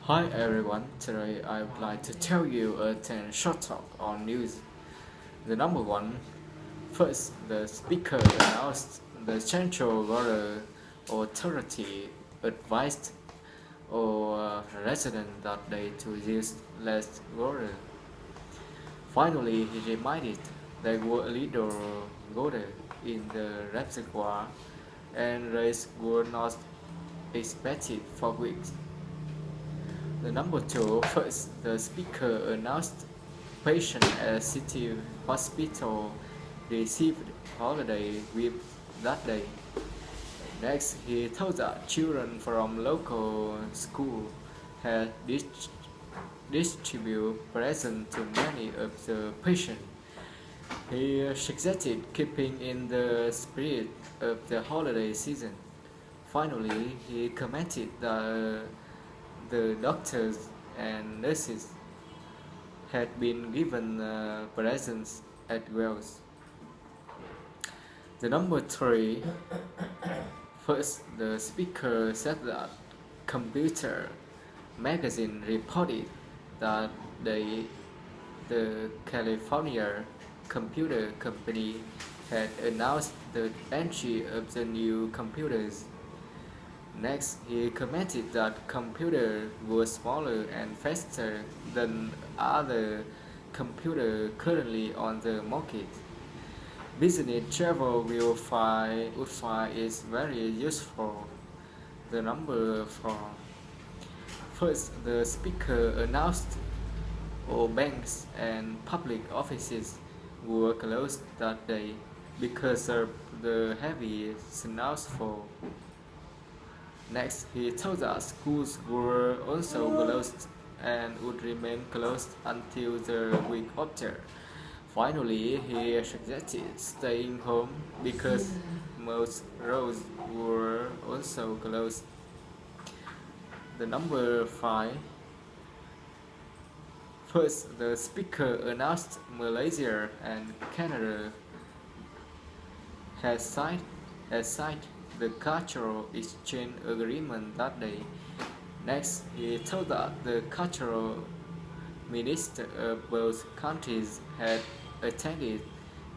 Hi everyone, today I would like to tell you a 10 short talk on news. The number one, first, the speaker announced the Central Water Authority advised all residents that they to use less water. Finally, he reminded they were a little water in the reservoir and race were not expected for weeks. The number two, first, the speaker announced patients at City Hospital received holiday with that day. Next, he told that children from local school had distributed presents to many of the patients. He suggested keeping in the spirit of the holiday season. Finally, he commented that the doctors and nurses had been given presents as well. The number three, first, the speaker said that Computer magazine reported that the California Computer Company had announced the entry of the new computers. Next, he commented that computers were smaller and faster than other computers currently on the market. Business travel would find it very useful. The number four. First, the speaker announced all banks and public offices were closed that day because of the heavy snowfall. Next, he told us schools were also closed and would remain closed until the week after. Finally, he suggested staying home because most roads were also closed. The number five. First, the speaker announced Malaysia and Canada had signed, had signed the cultural exchange agreement that day. Next, he told that the cultural minister of both countries had attended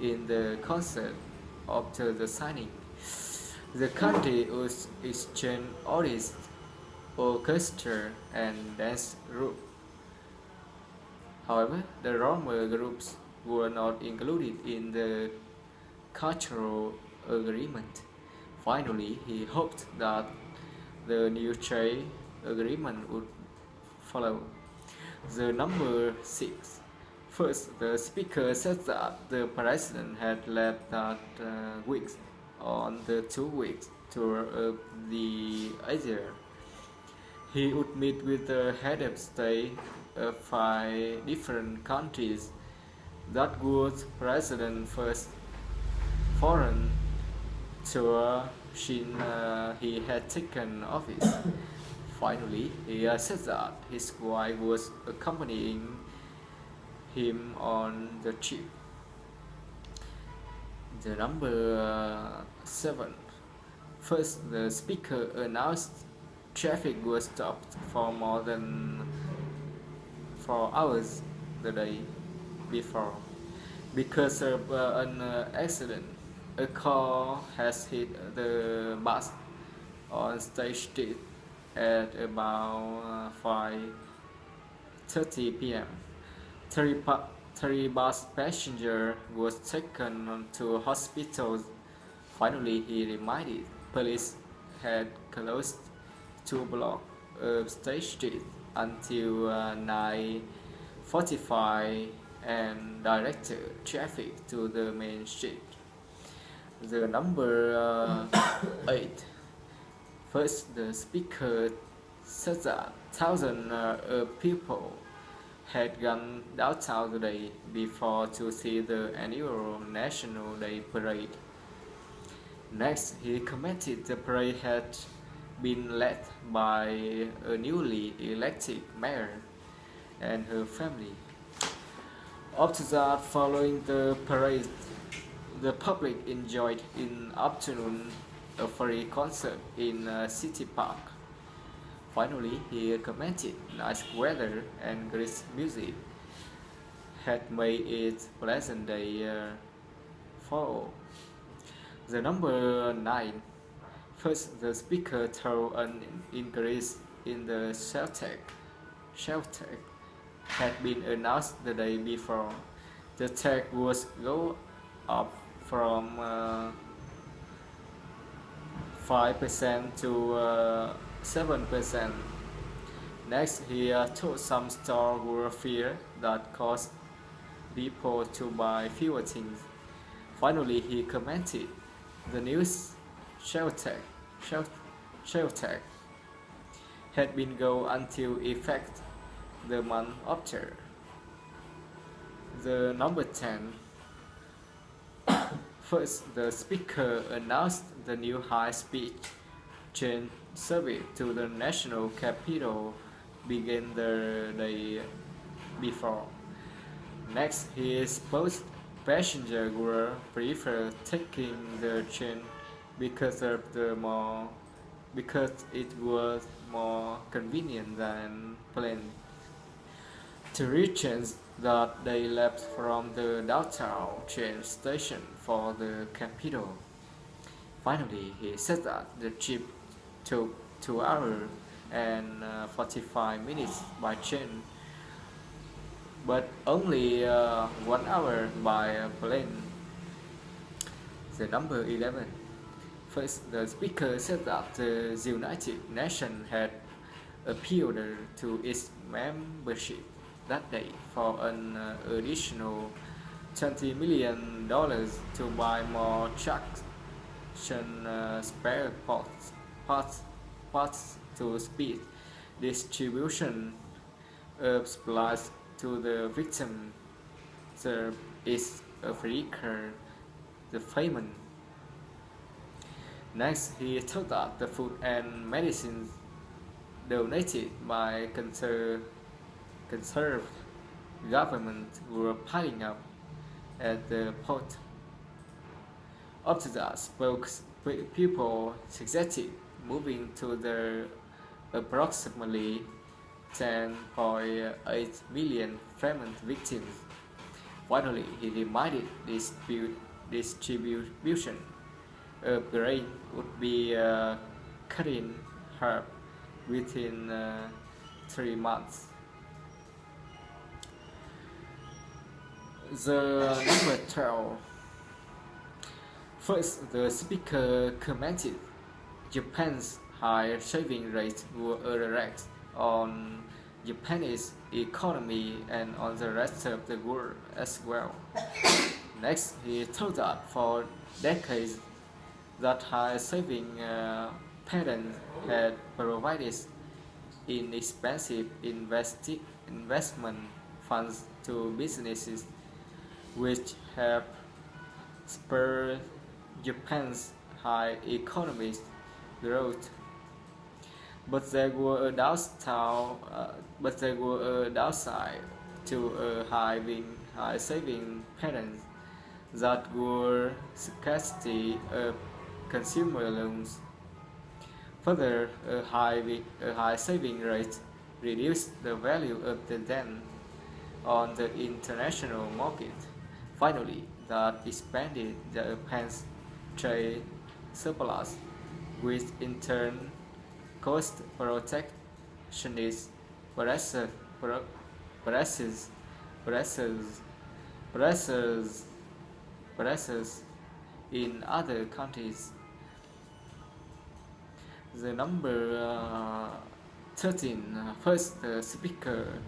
in the concert after the signing. The country would exchange artists, orchestra, and dance group. However, the Roma groups were not included in the cultural agreement. Finally, he hoped that the new trade agreement would follow. The number six. First, the speaker said that the president had left that week on the 2 weeks tour of the Asia. He would meet with the head of state of 5 different countries. That was president first foreign tour since he had taken office. Finally, he said that his wife was accompanying him on the trip. The number seven. First, the speaker announced traffic was stopped for more than 4 hours the day before because of an accident. A car has hit the bus on State Street at about 5:30 p.m. Three bus passengers was taken to hospitals. Finally, he reminded police had closed 2 blocks of State Street until 9:45 and directed traffic to the main street. The number 8. First, the speaker said that thousands of people had gone downtown today before to see the annual National Day parade. Next, he commented the parade had been led by a newly elected mayor and her family. After that, following the parade, the public enjoyed in afternoon a free concert in City Park. Finally, he commented, "Nice weather and great music had made it pleasant day for all." The number 9. First, the speaker told an increase in the shelter had been announced the day before. The tax would go up from 5% to 7%. Next, he told some stores were fear that caused people to buy fewer things. Finally, he commented, "The news shelter shelter had been go until effect the month after." The number 10. First, the speaker announced the new high-speed train service to the national capital began the day before. Next, he spoke passengers would prefer taking the train because it was more convenient than plane. To regions that they left from the downtown train station for the capital. Finally, he said that the trip took 2 hours and 45 minutes by train, but only 1 hour by plane. The number 11. First, the speaker said that the United Nations had appealed to its membership that day for an additional $20 million to buy more traction spare parts to speed distribution of supplies to the victim. There is Africa, the famine. Next, he told that the food and medicines donated by conservative government were piling up at the port. After that, spokespeople suggested moving to the approximately 10.8 million famine victims. Finally, he reminded distribution of grain would be cut in half within 3 months. The number 12. First, the speaker commented, "Japan's high saving rate will reflect on Japanese economy and on the rest of the world as well." Next, he told that for decades that high saving patterns had provided inexpensive investment funds to businesses, which have spurred Japan's high economic growth. But there were a downside to a high saving patterns that were scarcity of consumer loans. Further, a high saving rate reduced the value of the debt on the international market. Finally, that expanded Japan's trade surplus, which in turn caused protectionist pressures in other countries. The number 13. First, the speaker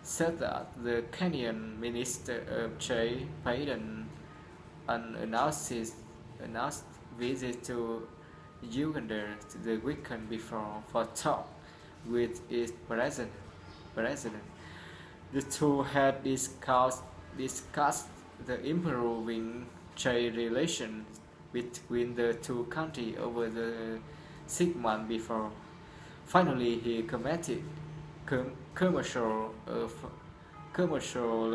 said that the Kenyan Minister of Trade paid an unannounced visit to Uganda the weekend before for talk with its president. The two had discussed the improving trade relations between the two countries over the 6 months before. Finally, he commented, commercial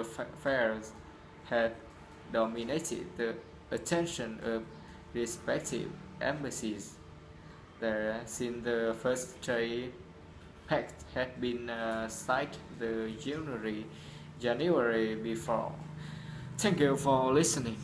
affairs had dominated the attention of respective embassies there since the first trade pact had been signed the January before. Thank you for listening.